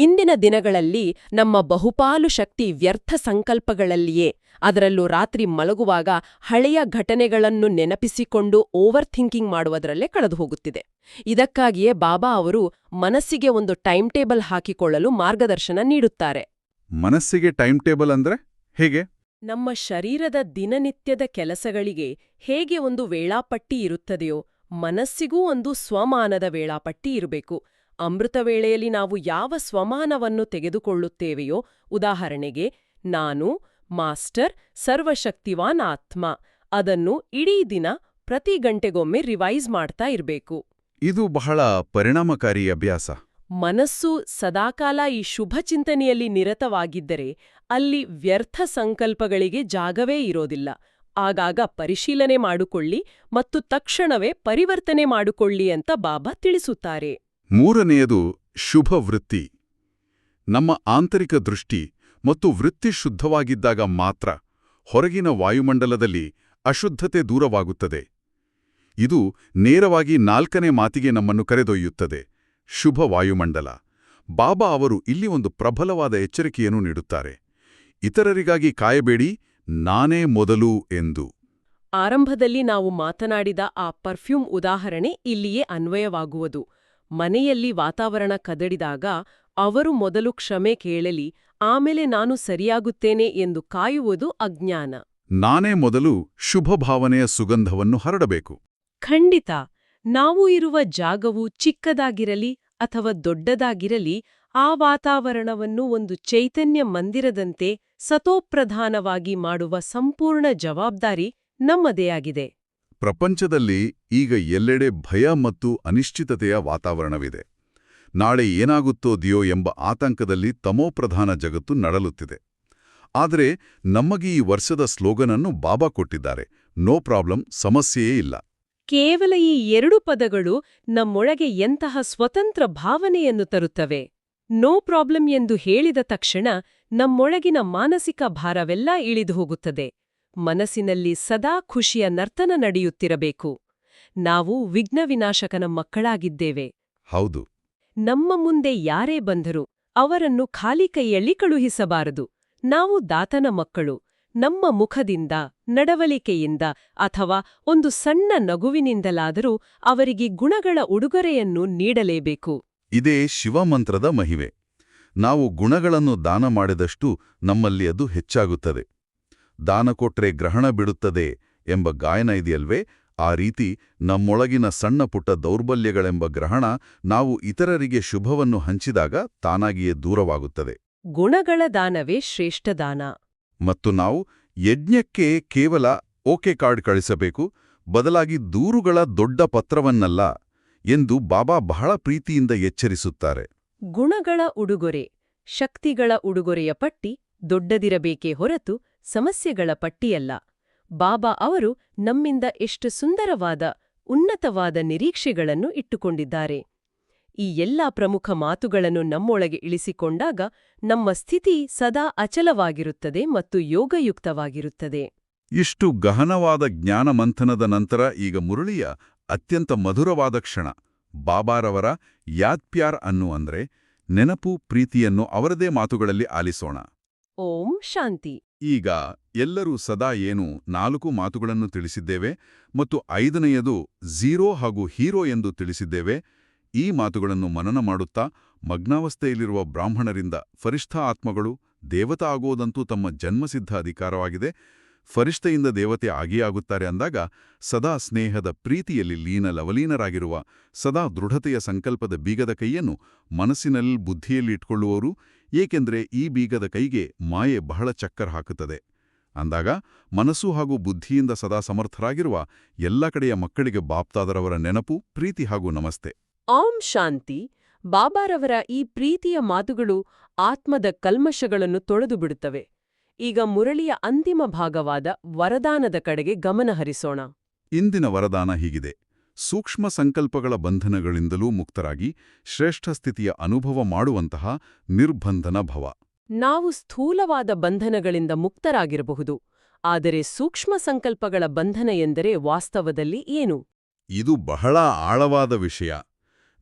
ಇಂದಿನ ದಿನಗಳಲ್ಲಿ ನಮ್ಮ ಬಹುಪಾಲು ಶಕ್ತಿ ವ್ಯರ್ಥ ಸಂಕಲ್ಪಗಳಲ್ಲಿಯೇ, ಅದರಲ್ಲೂ ರಾತ್ರಿ ಮಲಗುವಾಗ ಹಳೆಯ ಘಟನೆಗಳನ್ನು ನೆನಪಿಸಿಕೊಂಡು ಓವರ್ ಥಿಂಕಿಂಗ್ ಮಾಡುವುದರಲ್ಲೇ ಕಳೆದು ಹೋಗುತ್ತಿದೆ. ಇದಕ್ಕಾಗಿಯೇ ಬಾಬಾ ಅವರು ಮನಸ್ಸಿಗೆ ಒಂದು ಟೈಮ್ ಟೇಬಲ್ ಹಾಕಿಕೊಳ್ಳಲು ಮಾರ್ಗದರ್ಶನ ನೀಡುತ್ತಾರೆ. ಮನಸ್ಸಿಗೆ ಟೈಮ್ ಟೇಬಲ್ ಅಂದ್ರೆ ಹೇಗೆ? ನಮ್ಮ ಶರೀರದ ದಿನನಿತ್ಯದ ಕೆಲಸಗಳಿಗೆ ಹೇಗೆ ಒಂದು ವೇಳಾಪಟ್ಟಿ ಇರುತ್ತದೆಯೋ, ಮನಸ್ಸಿಗೂ ಒಂದು ಸ್ವಮಾನದ ವೇಳಾಪಟ್ಟಿ ಇರಬೇಕು. ಅಮೃತ ವೇಳೆಯಲ್ಲಿ ನಾವು ಯಾವ ಸ್ವಮಾನವನ್ನು ತೆಗೆದುಕೊಳ್ಳುತ್ತೇವೆಯೋ, ಉದಾಹರಣೆಗೆ ನಾನು ಮಾಸ್ಟರ್ ಸರ್ವಶಕ್ತಿವಾನ್ ಆತ್ಮ, ಅದನ್ನು ಇಡೀ ದಿನ ಪ್ರತಿ ಗಂಟೆಗೊಮ್ಮೆ ರಿವೈಸ್ ಮಾಡ್ತಾ ಇರಬೇಕು. ಇದು ಬಹಳ ಪರಿಣಾಮಕಾರಿ ಅಭ್ಯಾಸ. ಮನಸ್ಸು ಸದಾಕಾಲ ಈ ಶುಭ ಚಿಂತನೆಯಲ್ಲಿ ನಿರತವಾಗಿದ್ದರೆ ಅಲ್ಲಿ ವ್ಯರ್ಥ ಸಂಕಲ್ಪಗಳಿಗೆ ಜಾಗವೇ ಇರೋದಿಲ್ಲ. ಆಗಾಗ ಪರಿಶೀಲನೆ ಮಾಡಿಕೊಳ್ಳಿ ಮತ್ತು ತಕ್ಷಣವೇ ಪರಿವರ್ತನೆ ಮಾಡಿಕೊಳ್ಳಿ ಅಂತ ಬಾಬಾ ತಿಳಿಸುತ್ತಾರೆ. ಮೂರನೆಯದು ಶುಭ ವೃತ್ತಿ. ನಮ್ಮ ಆಂತರಿಕ ದೃಷ್ಟಿ ಮತ್ತು ವೃತ್ತಿ ಶುದ್ಧವಾಗಿದ್ದಾಗ ಮಾತ್ರ ಹೊರಗಿನ ವಾಯುಮಂಡಲದಲ್ಲಿ ಅಶುದ್ಧತೆ ದೂರವಾಗುತ್ತದೆ. ಇದು ನೇರವಾಗಿ 4ನೇ ಮಾತಿಗೆ ನಮ್ಮನ್ನು ಕರೆದೊಯ್ಯುತ್ತದೆ, ಶುಭ ವಾಯುಮಂಡಲ. ಬಾಬಾ ಅವರು ಇಲ್ಲಿ ಒಂದು ಪ್ರಬಲವಾದ ಎಚ್ಚರಿಕೆಯನ್ನು ನೀಡುತ್ತಾರೆ. ಇತರರಿಗಾಗಿ ಕಾಯಬೇಡಿ, ನಾನೇ ಮೊದಲು ಎಂದು. ಆರಂಭದಲ್ಲಿ ನಾವು ಮಾತನಾಡಿದ ಆ ಪರ್ಫ್ಯೂಮ್ ಉದಾಹರಣೆ ಇಲ್ಲಿಯೇ ಅನ್ವಯವಾಗುವುದು. ಮನೆಯಲ್ಲಿ ವಾತಾವರಣ ಕದಡಿದಾಗ ಅವರು ಮೊದಲು ಕ್ಷಮೆ ಕೇಳಲಿ, ಆಮೇಲೆ ನಾನು ಸರಿಯಾಗುತ್ತೇನೆ ಎಂದು ಕಾಯುವುದು ಅಜ್ಞಾನ. ನಾನೇ ಮೊದಲು ಶುಭ ಭಾವನೆಯ ಸುಗಂಧವನ್ನು ಹರಡಬೇಕು. ಖಂಡಿತ. ನಾವು ಇರುವ ಜಾಗವು ಚಿಕ್ಕದಾಗಿರಲಿ ಅಥವಾ ದೊಡ್ಡದಾಗಿರಲಿ, ಆ ವಾತಾವರಣವನ್ನು ಒಂದು ಚೈತನ್ಯ ಮಂದಿರದಂತೆ ಸತೋಪ್ರಧಾನವಾಗಿ ಮಾಡುವ ಸಂಪೂರ್ಣ ಜವಾಬ್ದಾರಿ ನಮ್ಮದೇ ಆಗಿದೆ. ಪ್ರಪಂಚದಲ್ಲಿ ಈಗ ಎಲ್ಲೆಡೆ ಭಯ ಮತ್ತು ಅನಿಶ್ಚಿತತೆಯ ವಾತಾವರಣವಿದೆ. ನಾಳೆ ಏನಾಗುತ್ತೋದಿಯೋ ಎಂಬ ಆತಂಕದಲ್ಲಿ ತಮೋಪ್ರಧಾನ ಜಗತ್ತು ನಡಲುತ್ತಿದೆ. ಆದರೆ ನಮಗೆ ಈ ವರ್ಷದ ಸ್ಲೋಗನನ್ನು ಬಾಬಾ ಕೊಟ್ಟಿದ್ದಾರೆ, ನೋ ಪ್ರಾಬ್ಲಮ್, ಸಮಸ್ಯೆಯೇ ಇಲ್ಲ. ಕೇವಲ ಈ 2 ಪದಗಳು ನಮ್ಮೊಳಗೆ ಎಂತಹ ಸ್ವತಂತ್ರ ಭಾವನೆಯನ್ನು ತರುತ್ತವೆ. ನೋ ಪ್ರಾಬ್ಲಮ್ ಎಂದು ಹೇಳಿದ ತಕ್ಷಣ ನಮ್ಮೊಳಗಿನ ಮಾನಸಿಕ ಭಾರವೆಲ್ಲ ಇಳಿದು ಹೋಗುತ್ತದೆ. ಮನಸ್ಸಿನಲ್ಲಿ ಸದಾ ಖುಷಿಯ ನರ್ತನ ನಡೆಯುತ್ತಿರಬೇಕು. ನಾವು ವಿಘ್ನವಿನಾಶಕನ ಮಕ್ಕಳಾಗಿದ್ದೇವೆ. ಹೌದು. ನಮ್ಮ ಮುಂದೆ ಯಾರೇ ಬಂದರೂ ಅವರನ್ನು ಖಾಲಿ ಕೈಯಲ್ಲಿ ಕಳುಹಿಸಬಾರದು. ನಾವು ದಾತನ ಮಕ್ಕಳು. ನಮ್ಮ ಮುಖದಿಂದ, ನಡವಳಿಕೆಯಿಂದ ಅಥವಾ ಒಂದು ಸಣ್ಣ ನಗುವಿನಿಂದಲಾದರೂ ಅವರಿಗೆ ಗುಣಗಳ ಉಡುಗೊರೆಯನ್ನು ನೀಡಲೇಬೇಕು. ಇದೇ ಶಿವಮಂತ್ರದ ಮಹಿಮೆ. ನಾವು ಗುಣಗಳನ್ನು ದಾನ ಮಾಡಿದಷ್ಟು ನಮ್ಮಲ್ಲಿ ಅದು ಹೆಚ್ಚಾಗುತ್ತದೆ. ದಾನ ಕೊಟ್ರೆ ಗ್ರಹಣ ಬಿಡುತ್ತದೆ ಎಂಬ ಗಾಯನ ಇದೆಯಲ್ವೇ, ಆ ರೀತಿ ನಮ್ಮೊಳಗಿನ ಸಣ್ಣ ಪುಟ್ಟ ದೌರ್ಬಲ್ಯಗಳೆಂಬ ಗ್ರಹಣ ನಾವು ಇತರರಿಗೆ ಶುಭವನ್ನು ಹಂಚಿದಾಗ ತಾನಾಗಿಯೇ ದೂರವಾಗುತ್ತದೆ. ಗುಣಗಳ ದಾನವೇ ಶ್ರೇಷ್ಠ ದಾನ. ಮತ್ತು ನಾವು ಯಜ್ಞಕ್ಕೆ ಕೇವಲ ಓಕೆ ಕಾರ್ಡ್ ಕಳಿಸಬೇಕು, ಬದಲಾಗಿ ದೂರುಗಳ ದೊಡ್ಡ ಪತ್ರವನ್ನಲ್ಲ ಎಂದು ಬಾಬಾ ಬಹಳ ಪ್ರೀತಿಯಿಂದ ಎಚ್ಚರಿಸುತ್ತಾರೆ. ಗುಣಗಳ ಉಡುಗೊರೆ, ಶಕ್ತಿಗಳ ಉಡುಗೊರೆಯ ಪಟ್ಟಿ ದೊಡ್ಡದಿರಬೇಕೇ ಹೊರತು ಸಮಸ್ಯೆಗಳ ಪಟ್ಟಿಯಲ್ಲ. ಬಾಬಾ ಅವರು ನಮ್ಮಿಂದ ಎಷ್ಟು ಸುಂದರವಾದ, ಉನ್ನತವಾದ ನಿರೀಕ್ಷೆಗಳನ್ನು ಇಟ್ಟುಕೊಂಡಿದ್ದಾರೆ. ಈ ಎಲ್ಲಾ ಪ್ರಮುಖ ಮಾತುಗಳನ್ನು ನಮ್ಮೊಳಗೆ ಇಳಿಸಿಕೊಂಡಾಗ ನಮ್ಮ ಸ್ಥಿತಿ ಸದಾ ಅಚಲವಾಗಿರುತ್ತದೆ ಮತ್ತು ಯೋಗಯುಕ್ತವಾಗಿರುತ್ತದೆ. ಇಷ್ಟು ಗಹನವಾದ ಜ್ಞಾನಮಂಥನದ ನಂತರ ಈಗ ಮುರಳಿಯ ಅತ್ಯಂತ ಮಧುರವಾದ ಕ್ಷಣ. ಬಾಬಾರವರ ಯಾದ್ ಪ್ಯಾರ್ ಅನ್ನು ಅಂದ್ರೆ ನೆನಪು, ಪ್ರೀತಿಯನ್ನು ಅವರದೇ ಮಾತುಗಳಲ್ಲಿ ಆಲಿಸೋಣ. ಓಂ ಶಾಂತಿ. ಈಗ ಎಲ್ಲರೂ ಸದಾ ಏನು 4 ಮಾತುಗಳನ್ನು ತಿಳಿಸಿದ್ದೇವೆ ಮತ್ತು 5ನೆಯದು ಝೀರೋ ಹಾಗೂ ಹೀರೋ ಎಂದು ತಿಳಿಸಿದ್ದೇವೆ. ಈ ಮಾತುಗಳನ್ನು ಮನನ ಮಾಡುತ್ತಾ ಮಗ್ನಾವಸ್ಥೆಯಲ್ಲಿರುವ ಬ್ರಾಹ್ಮಣರಿಂದ ಫರಿಷ್ಠ ಆತ್ಮಗಳು ದೇವತಾ ಆಗೋದಂತೂ ತಮ್ಮ ಜನ್ಮಸಿದ್ಧ ಅಧಿಕಾರವಾಗಿದೆ, ಫರಿಷ್ಠೆಯಿಂದ ದೇವತೆ ಆಗಿಯಾಗುತ್ತಾರೆ ಅಂದಾಗ ಸದಾ ಸ್ನೇಹದ ಪ್ರೀತಿಯಲ್ಲಿ ಲವಲೀನರಾಗಿರುವ, ಸದಾ ದೃಢತೆಯ ಸಂಕಲ್ಪದ ಬೀಗದ ಕೈಯನ್ನು ಮನಸ್ಸಿನಲ್ಲಿ ಬುದ್ಧಿಯಲ್ಲಿ ಇಟ್ಕೊಳ್ಳುವವರು, ಏಕೆಂದರೆ ಈ ಬೀಗದ ಕೈಗೆ ಮಾಯೆ ಬಹಳ ಚಕ್ಕರ್ ಹಾಕುತ್ತದೆ ಅಂದಾಗ ಮನಸ್ಸು ಹಾಗೂ ಬುದ್ಧಿಯಿಂದ ಸದಾ ಸಮರ್ಥರಾಗಿರುವ ಎಲ್ಲ ಕಡೆಯ ಮಕ್ಕಳಿಗೆ ಬಾಪ್ತಾದರವರ ನೆನಪು, ಪ್ರೀತಿ ಹಾಗೂ ನಮಸ್ತೆ. ಓಂ ಶಾಂತಿ. ಬಾಬಾರವರ ಈ ಪ್ರೀತಿಯ ಮಾತುಗಳು ಆತ್ಮದ ಕಲ್ಮಶಗಳನ್ನು ತೊಳೆದು ಬಿಡುತ್ತವೆ. ಈಗ ಮುರಳಿಯ ಅಂತಿಮ ಭಾಗವಾದ ವರದಾನದ ಕಡೆಗೆ ಗಮನ ಹರಿಸೋಣ. ಇಂದಿನ ವರದಾನ ಹೀಗಿದೆ: ಸೂಕ್ಷ್ಮ ಸಂಕಲ್ಪಗಳ ಬಂಧನಗಳಿಂದಲೂ ಮುಕ್ತರಾಗಿ ಶ್ರೇಷ್ಠ ಸ್ಥಿತಿಯ ಅನುಭವ ಮಾಡುವಂತಹ ನಿರ್ಬಂಧನ ಭವ. ನಾವು ಸ್ಥೂಲವಾದ ಬಂಧನಗಳಿಂದ ಮುಕ್ತರಾಗಿರಬಹುದು, ಆದರೆ ಸೂಕ್ಷ್ಮ ಸಂಕಲ್ಪಗಳ ಬಂಧನ ಎಂದರೆ ವಾಸ್ತವದಲ್ಲಿ ಏನು? ಇದು ಬಹಳ ಆಳವಾದ ವಿಷಯ.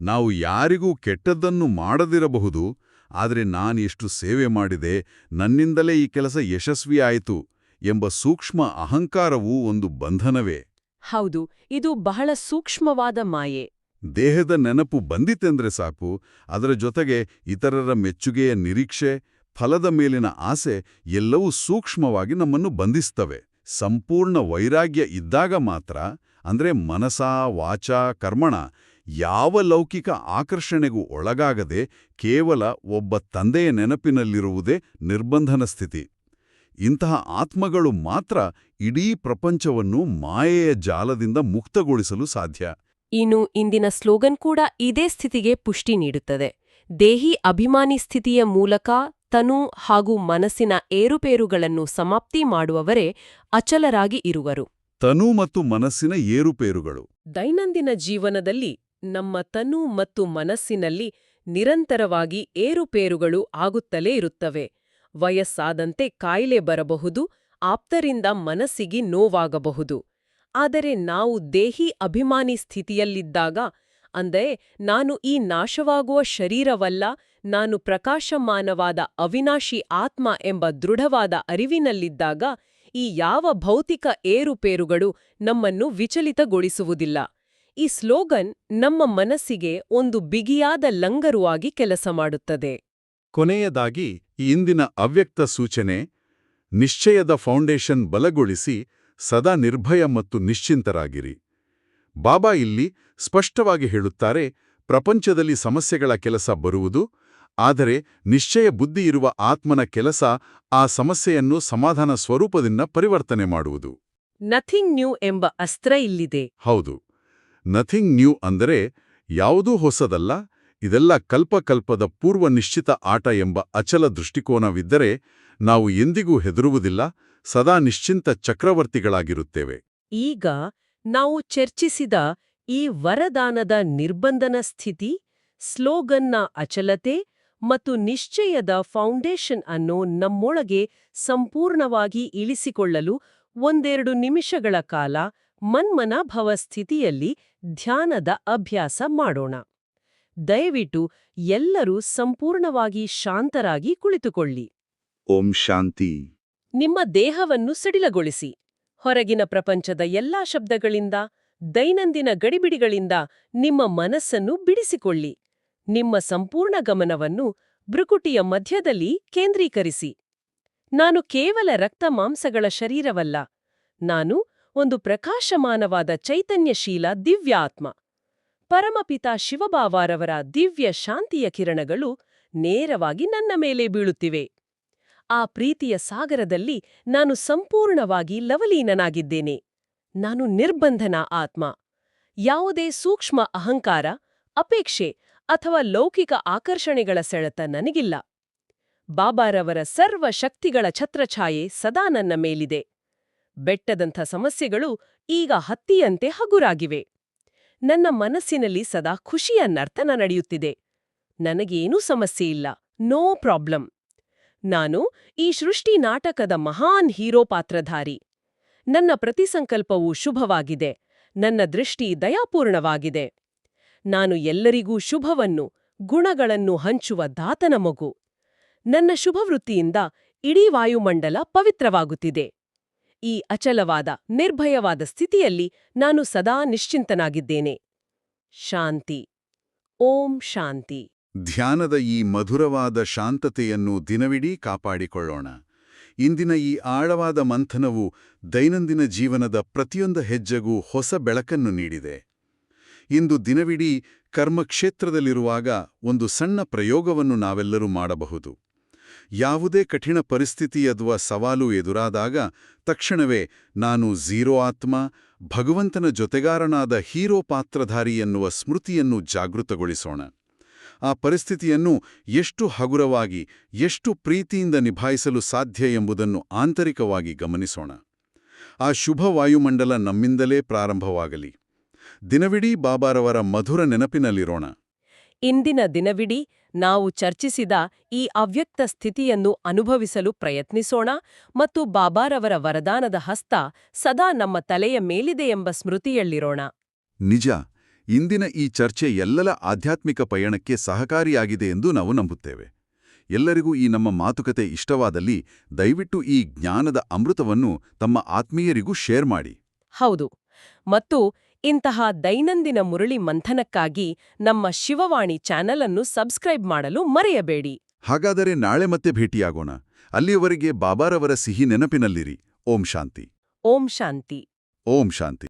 ನಾವು ಯಾರಿಗೂ ಕೆಟ್ಟದ್ದನ್ನು ಮಾಡದಿರಬಹುದು, ಆದರೆ ನಾನೆಷ್ಟು ಸೇವೆ ಮಾಡಿದೆ, ನನ್ನಿಂದಲೇ ಈ ಕೆಲಸ ಯಶಸ್ವಿಯಾಯಿತು ಎಂಬ ಸೂಕ್ಷ್ಮ ಅಹಂಕಾರವೂ ಒಂದು ಬಂಧನವೇ. ಹೌದು, ಇದು ಬಹಳ ಸೂಕ್ಷ್ಮವಾದ ಮಾಯೆ. ದೇಹದ ನೆನಪು ಬಂದಿತೆಂದ್ರೆ ಸಾಕು, ಅದರ ಜೊತೆಗೆ ಇತರರ ಮೆಚ್ಚುಗೆಯ ನಿರೀಕ್ಷೆ, ಫಲದ ಮೇಲಿನ ಆಸೆ ಎಲ್ಲವೂ ಸೂಕ್ಷ್ಮವಾಗಿ ನಮ್ಮನ್ನು ಬಂಧಿಸ್ತವೆ. ಸಂಪೂರ್ಣ ವೈರಾಗ್ಯ ಇದ್ದಾಗ ಮಾತ್ರ, ಅಂದ್ರೆ ಮನಸಾ ವಾಚಾ ಕರ್ಮಣ ಯಾವ ಲೌಕಿಕ ಆಕರ್ಷಣೆಗೂ ಒಳಗಾಗದೆ ಕೇವಲ ಒಬ್ಬ ತಂದೆಯ ನೆನಪಿನಲ್ಲಿರುವುದೇ ನಿರ್ಬಂಧನ ಸ್ಥಿತಿ. ಇಂತಹ ಆತ್ಮಗಳು ಮಾತ್ರ ಇಡೀ ಪ್ರಪಂಚವನ್ನು ಮಾಯೆಯ ಜಾಲದಿಂದ ಮುಕ್ತಗೊಳಿಸಲು ಸಾಧ್ಯ. ಇನ್ನು ಇಂದಿನ ಸ್ಲೋಗನ್ ಕೂಡ ಇದೇ ಸ್ಥಿತಿಗೆ ಪುಷ್ಟಿ ನೀಡುತ್ತದೆ. ದೇಹಿ ಅಭಿಮಾನಿ ಸ್ಥಿತಿಯ ಮೂಲಕ ತನು ಹಾಗೂ ಮನಸ್ಸಿನ ಏರುಪೇರುಗಳನ್ನು ಸಮಾಪ್ತಿ ಮಾಡುವವರೇ ಅಚಲರಾಗಿ ಇರುವರು. ತನು ಮತ್ತು ಮನಸ್ಸಿನ ಏರುಪೇರುಗಳು ದೈನಂದಿನ ಜೀವನದಲ್ಲಿ ನಮ್ಮ ತನು ಮತ್ತು ಮನಸ್ಸಿನಲ್ಲಿ ನಿರಂತರವಾಗಿ ಏರುಪೇರುಗಳು ಆಗುತ್ತಲೇ ಇರುತ್ತವೆ. ವಯಸ್ಸಾದಂತೆ ಕಾಯಿಲೆ ಬರಬಹುದು, ಆಪ್ತರಿಂದ ಮನಸ್ಸಿಗೆ ನೋವಾಗಬಹುದು. ಆದರೆ ನಾವು ದೇಹಿ ಅಭಿಮಾನಿ ಸ್ಥಿತಿಯಲ್ಲಿದ್ದಾಗ, ಅಂದರೆ ನಾನು ಈ ನಾಶವಾಗುವ ಶರೀರವಲ್ಲ, ನಾನು ಪ್ರಕಾಶಮಾನವಾದ ಅವಿನಾಶಿ ಆತ್ಮ ಎಂಬ ದೃಢವಾದ ಅರಿವಿನಲ್ಲಿದ್ದಾಗ, ಈ ಯಾವ ಭೌತಿಕ ಏರುಪೇರುಗಳು ನಮ್ಮನ್ನು ವಿಚಲಿತಗೊಳಿಸುವುದಿಲ್ಲ. ಈ ಸ್ಲೋಗನ್ ನಮ್ಮ ಮನಸ್ಸಿಗೆ ಒಂದು ಬಿಗಿಯಾದ ಲಂಗರುವಾಗಿ ಕೆಲಸ ಮಾಡುತ್ತದೆ. ಕೊನೆಯದಾಗಿ ಈ ಇಂದಿನ ಅವ್ಯಕ್ತ ಸೂಚನೆ: ನಿಶ್ಚಯದ ಫೌಂಡೇಶನ್ ಬಲಗೊಳಿಸಿ ಸದಾ ನಿರ್ಭಯ ಮತ್ತು ನಿಶ್ಚಿಂತರಾಗಿರಿ. ಬಾಬಾ ಇಲ್ಲಿ ಸ್ಪಷ್ಟವಾಗಿ ಹೇಳುತ್ತಾರೆ, ಪ್ರಪಂಚದಲ್ಲಿ ಸಮಸ್ಯೆಗಳ ಕೆಲಸ ಬರುವುದು, ಆದರೆ ನಿಶ್ಚಯ ಬುದ್ಧಿಯಿರುವ ಆತ್ಮನ ಕೆಲಸ ಆ ಸಮಸ್ಯೆಯನ್ನು ಸಮಾಧಾನ ಸ್ವರೂಪದಿಂದ ಪರಿವರ್ತನೆ ಮಾಡುವುದು. ನಥಿಂಗ್ ನ್ಯೂ ಎಂಬ ಅಸ್ತ್ರ ಇಲ್ಲಿದೆ. ಹೌದು, ನಥಿಂಗ್ ನ್ಯೂ ಅಂದರೆ ಯಾವುದೂ ಹೊಸದಲ್ಲ, ಇದೆಲ್ಲ ಕಲ್ಪಕಲ್ಪದ ಪೂರ್ವ ನಿಶ್ಚಿತ ಆಟ ಎಂಬ ಅಚಲ ದೃಷ್ಟಿಕೋನವಿದ್ದರೆ ನಾವು ಎಂದಿಗೂ ಹೆದರುವುದಿಲ್ಲ, ಸದಾ ನಿಶ್ಚಿಂತ ಚಕ್ರವರ್ತಿಗಳಾಗಿರುತ್ತೇವೆ. ಈಗ ನಾವು ಚರ್ಚಿಸಿದ ಈ ವರದಾನದ ನಿರ್ಬಂಧನ ಸ್ಥಿತಿ, ಸ್ಲೋಗನ್ನ ಅಚಲತೆ ಮತ್ತು ನಿಶ್ಚಯದ ಫೌಂಡೇಶನ್ ಅನ್ನು ನಮ್ಮೊಳಗೆ ಸಂಪೂರ್ಣವಾಗಿ ಇಳಿಸಿಕೊಳ್ಳಲು ಒಂದೆರಡು ನಿಮಿಷಗಳ ಕಾಲ ಮನ್ಮನಾಭವ ಸ್ಥಿತಿಯಲ್ಲಿ ಧ್ಯಾನದ ಅಭ್ಯಾಸ ಮಾಡೋಣ. ದಯವಿಟ್ಟು ಎಲ್ಲರೂ ಸಂಪೂರ್ಣವಾಗಿ ಶಾಂತರಾಗಿ ಕುಳಿತುಕೊಳ್ಳಿ. ಓಂ ಶಾಂತಿ. ನಿಮ್ಮ ದೇಹವನ್ನು ಸಡಿಲಗೊಳಿಸಿ. ಹೊರಗಿನ ಪ್ರಪಂಚದ ಎಲ್ಲಾ ಶಬ್ದಗಳಿಂದ, ದೈನಂದಿನ ಗಡಿಬಿಡಿಗಳಿಂದ ನಿಮ್ಮ ಮನಸ್ಸನ್ನು ಬಿಡಿಸಿಕೊಳ್ಳಿ. ನಿಮ್ಮ ಸಂಪೂರ್ಣ ಗಮನವನ್ನು ಭ್ರುಕುಟಿಯ ಮಧ್ಯದಲ್ಲಿ ಕೇಂದ್ರೀಕರಿಸಿ. ನಾನು ಕೇವಲ ರಕ್ತ ಮಾಂಸಗಳ ಶರೀರವಲ್ಲ. ನಾನು ಒಂದು ಪ್ರಕಾಶಮಾನವಾದ ಚೈತನ್ಯಶೀಲ ದಿವ್ಯಾತ್ಮ. ಪರಮಪಿತಾ ಶಿವಬಾಬಾರವರ ದಿವ್ಯ ಶಾಂತಿಯ ಕಿರಣಗಳು ನೇರವಾಗಿ ನನ್ನ ಮೇಲೆ ಬೀಳುತ್ತಿವೆ. ಆ ಪ್ರೀತಿಯ ಸಾಗರದಲ್ಲಿ ನಾನು ಸಂಪೂರ್ಣವಾಗಿ ಲವಲೀನನಾಗಿದ್ದೇನೆ. ನಾನು ನಿರ್ಬಂಧನ ಆತ್ಮ. ಯಾವುದೇ ಸೂಕ್ಷ್ಮ ಅಹಂಕಾರ, ಅಪೇಕ್ಷೆ ಅಥವಾ ಲೌಕಿಕ ಆಕರ್ಷಣೆಗಳ ಸೆಳೆತ ನನಗಿಲ್ಲ. ಬಾಬಾರವರ ಸರ್ವ ಶಕ್ತಿಗಳ ಛತ್ರಛಾಯೆ ಸದಾ ನನ್ನ ಮೇಲಿದೆ. ಬೆಟ್ಟದಂಥ ಸಮಸ್ಯೆಗಳು ಈಗ ಹತ್ತಿಯಂತೆ ಹಗುರಾಗಿವೆ. ನನ್ನ ಮನಸ್ಸಿನಲ್ಲಿ ಸದಾ ಖುಷಿಯ ನರ್ತನ ನಡೆಯುತ್ತಿದೆ. ನನಗೇನೂ ಸಮಸ್ಯೆಯಿಲ್ಲ. No problem. ನಾನು ಈ ಸೃಷ್ಟಿ ನಾಟಕದ ಮಹಾನ್ ಹೀರೋ ಪಾತ್ರಧಾರಿ. ನನ್ನ ಪ್ರತಿಸಂಕಲ್ಪವು ಶುಭವಾಗಿದೆ. ನನ್ನ ದೃಷ್ಟಿ ದಯಾಪೂರ್ಣವಾಗಿದೆ. ನಾನು ಎಲ್ಲರಿಗೂ ಶುಭವನ್ನು, ಗುಣಗಳನ್ನು ಹಂಚುವ ದಾತನ ಮಗು. ನನ್ನ ಶುಭವೃತ್ತಿಯಿಂದ ಇಡೀ ವಾಯುಮಂಡಲ ಪವಿತ್ರವಾಗುತ್ತಿದೆ. ಈ ಅಚಲವಾದ, ನಿರ್ಭಯವಾದ ಸ್ಥಿತಿಯಲ್ಲಿ ನಾನು ಸದಾ ನಿಶ್ಚಿಂತನಾಗಿದ್ದೇನೆ. ಶಾಂತಿ. ಓಂ ಶಾಂತಿ. ಧ್ಯಾನದ ಈ ಮಧುರವಾದ ಶಾಂತತೆಯನ್ನು ದಿನವಿಡೀ ಕಾಪಾಡಿಕೊಳ್ಳೋಣ. ಇಂದಿನ ಈ ಆಳವಾದ ಮಂಥನವು ದೈನಂದಿನ ಜೀವನದ ಪ್ರತಿಯೊಂದು ಹೆಜ್ಜೆಗೂ ಹೊಸ ಬೆಳಕನ್ನು ನೀಡಿದೆ. ಇಂದು ದಿನವಿಡೀ ಕರ್ಮಕ್ಷೇತ್ರದಲ್ಲಿರುವಾಗ ಒಂದು ಸಣ್ಣ ಪ್ರಯೋಗವನ್ನು ನಾವೆಲ್ಲರೂ ಮಾಡಬಹುದು. ಯಾವುದೇ ಕಠಿಣ ಪರಿಸ್ಥಿತಿ ಅಥವಾ ಸವಾಲು ಎದುರಾದಾಗ ತಕ್ಷಣವೇ ನಾನು ಝೀರೋ ಆತ್ಮ, ಭಗವಂತನ ಜೊತೆಗಾರನಾದ ಹೀರೋ ಪಾತ್ರಧಾರಿ ಎನ್ನುವ ಸ್ಮೃತಿಯನ್ನು ಜಾಗೃತಗೊಳಿಸೋಣ. ಆ ಪರಿಸ್ಥಿತಿಯನ್ನು ಎಷ್ಟು ಹಗುರವಾಗಿ, ಎಷ್ಟು ಪ್ರೀತಿಯಿಂದ ನಿಭಾಯಿಸಲು ಸಾಧ್ಯ ಎಂಬುದನ್ನು ಆಂತರಿಕವಾಗಿ ಗಮನಿಸೋಣ. ಆ ಶುಭ ವಾಯುಮಂಡಲ ನಮ್ಮಿಂದಲೇ ಪ್ರಾರಂಭವಾಗಲಿ. ದಿನವಿಡೀ ಬಾಬಾರವರ ಮಧುರ ನೆನಪಿನಲ್ಲಿರೋಣ. ಇಂದಿನ ದಿನವಿಡೀ ನಾವು ಚರ್ಚಿಸಿದ ಈ ಅವ್ಯಕ್ತ ಸ್ಥಿತಿಯನ್ನು ಅನುಭವಿಸಲು ಪ್ರಯತ್ನಿಸೋಣ ಮತ್ತು ಬಾಬಾರವರ ವರದಾನದ ಹಸ್ತ ಸದಾ ನಮ್ಮ ತಲೆಯ ಮೇಲಿದೆ ಎಂಬ ಸ್ಮೃತಿಯಲ್ಲಿರೋಣ. ನಿಜ, ಇಂದಿನ ಈ ಚರ್ಚೆ ಎಲ್ಲರ ಆಧ್ಯಾತ್ಮಿಕ ಪಯಣಕ್ಕೆ ಸಹಕಾರಿಯಾಗಿದೆ ಎಂದು ನಾವು ನಂಬುತ್ತೇವೆ. ಎಲ್ಲರಿಗೂ ಈ ನಮ್ಮ ಮಾತುಕತೆ ಇಷ್ಟವಾದಲ್ಲಿ ದಯವಿಟ್ಟು ಈ ಜ್ಞಾನದ ಅಮೃತವನ್ನು ತಮ್ಮ ಆತ್ಮೀಯರಿಗೂ ಶೇರ್ ಮಾಡಿ. ಹೌದು, ಮತ್ತು ಇಂತಹ ದೈನಂದಿನ ಮುರಳಿ ಮಂಥನಕ್ಕಾಗಿ ನಮ್ಮ ಶಿವವಾಣಿ ಚಾನೆಲ್ ಅನ್ನು ಸಬ್ಸ್ಕ್ರೈಬ್ ಮಾಡಲು ಮರೆಯಬೇಡಿ. ಹಾಗಾದರೆ ನಾಳೆ ಮತ್ತೆ ಭೇಟಿಯಾಗೋಣ. ಅಲ್ಲಿಯವರೆಗೆ ಬಾಬಾರವರ ಸಿಹಿ ನೆನಪಿನಲ್ಲಿರಿ. ಓಂ ಶಾಂತಿ. ಓಂ ಶಾಂತಿ. ಓಂ ಶಾಂತಿ.